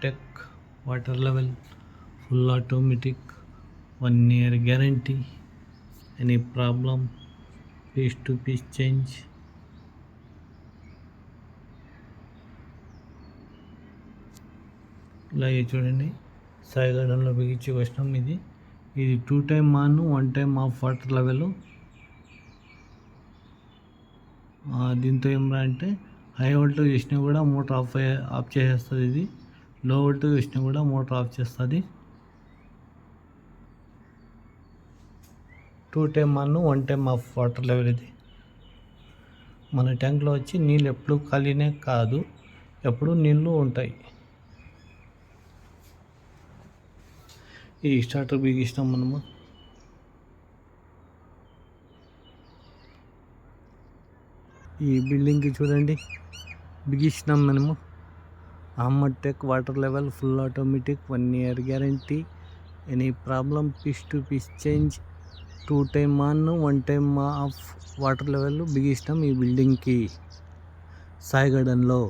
Tech water level full automatic 1 year guarantee. Any problem piece to piece change. ఇలాగే చూడండి, సాయి గార్డెన్లో బిగించి వచ్చినాం. ఇది 2 time on 1 time off water level. దీంతో ఏమరా అంటే హై వోల్టేజ్ వేసినా కూడా మోటార్ ఆఫ్ చేసేస్తుంది. ఇది లో వోల్టేజ్ వేసినా కూడా మోటార్ ఆఫ్ చేస్తుంది. 2 time on 1 time off water level. ఇది మన ట్యాంక్లో వచ్చి నీళ్ళు ఎప్పుడు ఖాళీనే కాదు, ఎప్పుడు నీళ్ళు ఉంటాయి. ఈ స్టార్టర్ బిగిస్తాం మనము. ఈ బిల్డింగ్కి చూడండి బిగిస్తున్నాం మనము. Ahmed tech water level full automatic 1 year guarantee. Any problem piece to piece change. 2 time on 1 time off water level బిగిస్తాం ఈ బిల్డింగ్కి సాయి గార్డెన్లో.